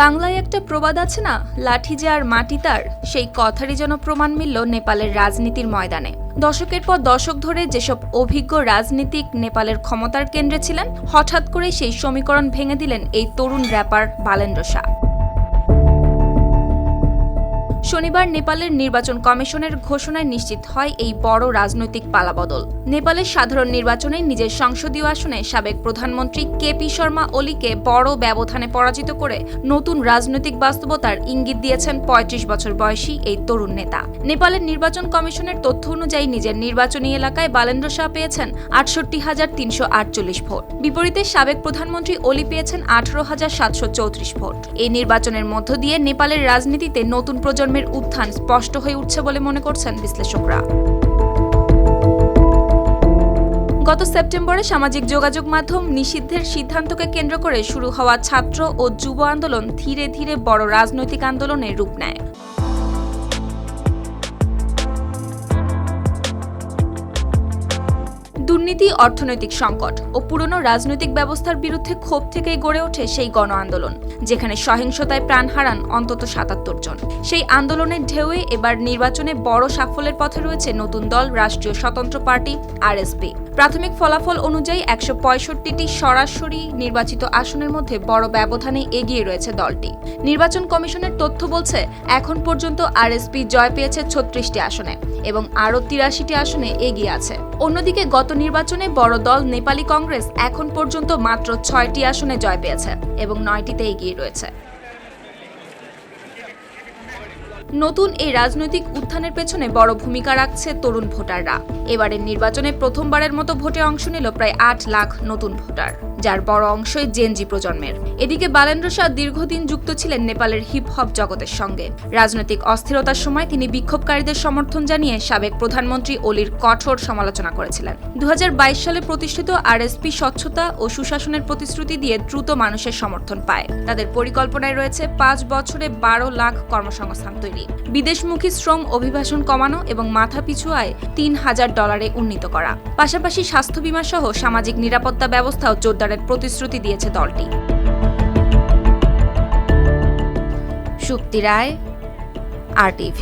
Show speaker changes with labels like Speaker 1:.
Speaker 1: বাংলায় একটা প্রবাদ আছে না, লাঠি যে আর মাটি তার, সেই কথারই যেন প্রমাণ মিলল নেপালের রাজনীতির ময়দানে। দশকের পর দশক ধরে যেসব অভিজ্ঞ রাজনীতিক নেপালের ক্ষমতার কেন্দ্রে ছিলেন, হঠাৎ করে সেই সমীকরণ ভেঙে দিলেন এই তরুণ র্যাপার বালেন্দ্র শাহ। শনিবার নেপালের নির্বাচন কমিশনের ঘোষণায় নিশ্চিত হয় এই বড় রাজনৈতিক পালাবদল। নেপালের সাধারণ নির্বাচনে নিজের সংসদীয় আসনে সাবেক প্রধানমন্ত্রী কেপি শর্মা ওলিকে বড় ব্যবধানে পরাজিত করে নতুন রাজনৈতিক বাস্তবতার ইঙ্গিত দিয়েছেন ৩৫ বছর বয়সী এই তরুণ নেতা। নেপালের নির্বাচন কমিশনের তথ্য অনুযায়ী নিজের নির্বাচনী এলাকায় বালেন্দ্র শাহ পেয়েছেন ৬৮,৩৪৮ ভোট। বিপরীতে সাবেক প্রধানমন্ত্রী ওলি পেয়েছেন ১৮,৭৩৪ ভোট। এই নির্বাচনের মধ্য দিয়ে নেপালের রাজনীতিতে নতুন প্রজন্মের উত্থান স্পষ্ট হয়ে উঠছে বলে মনে করছেন বিশ্লেষকরা। গত সেপ্টেম্বরে সামাজিক যোগাযোগ মাধ্যম নিষিদ্ধের সিদ্ধান্তকে কেন্দ্র করে শুরু হওয়া ছাত্র ও যুব আন্দোলন ধীরে ধীরে বড় রাজনৈতিক আন্দোলনের রূপ নেয়। দুর্নীতি, অর্থনৈতিক সংকট ও পুরনো রাজনৈতিক ব্যবস্থার বিরুদ্ধে ক্ষোভ থেকেই গড়ে ওঠে সেই গণ আন্দোলন, যেখানে সহিংসতায় প্রাণ হারান অন্তত ৭৭ জন। সেই আন্দোলনের ঢেউয়ে এবার নির্বাচনে বড় সাফল্যের পথে রয়েছে নতুন দল রাষ্ট্রীয় স্বতন্ত্র পার্টি আরএসপি। প্রাথমিক ফলাফল অনুযায়ী ১৬৫টি সরাসরি নির্বাচিত আসনের মধ্যে বড় ব্যবধানে এগিয়ে রয়েছে দলটি। নির্বাচন কমিশনের তথ্য বলছে, এখন পর্যন্ত আরএসপি জয় পেয়েছে ৩৬টি আসনে এবং আরও ৮৩টি আসনে এগিয়ে আছে। অন্যদিকে গত নির্বাচনে বড় দল নেপালি কংগ্রেস এখন পর্যন্ত মাত্র ৬টি আসনে জয় পেয়েছে এবং ৯টিতে এগিয়ে রয়েছে। নতুন এই রাজনৈতিক উত্থানের পেছনে বড় ভূমিকা রাখছে তরুণ ভোটাররা। এবারের নির্বাচনে প্রথমবারের মতো ভোটে অংশ নিল প্রায় ৮ লাখ নতুন ভোটার, যার বড় অংশই জেনজি প্রজন্মের। এদিকে বালেন্দ্র শাহ দীর্ঘদিন যুক্ত ছিলেন নেপালের হিপ হপ জগতের সঙ্গে। রাজনৈতিক অস্থিরতার সময় তিনি বিক্ষোভকারীদের সমর্থন জানিয়ে সাবেক প্রধানমন্ত্রী ওলির কঠোর সমালোচনা করেছিলেন। ২০২২ সালে প্রতিষ্ঠিত আরএসপি স্বচ্ছতা ও সুশাসনের প্রতিশ্রুতি দিয়ে দ্রুত মানুষের সমর্থন পায়। তাদের পরিকল্পনায় রয়েছে ৫ বছরে ১২ লাখ কর্মসংস্থান তৈরি, বিদেশমুখী শ্রম অভিবাসন কমানো এবং মাথাপিছু আয় $৩,০০০ উন্নীত করা। পাশাপাশি স্বাস্থ্য বীমা সহ সামাজিক নিরাপত্তা ব্যবস্থাও জোরদারের প্রতিশ্রুতি দিয়েছে দলটি। সুপ্তি রায়, RTV।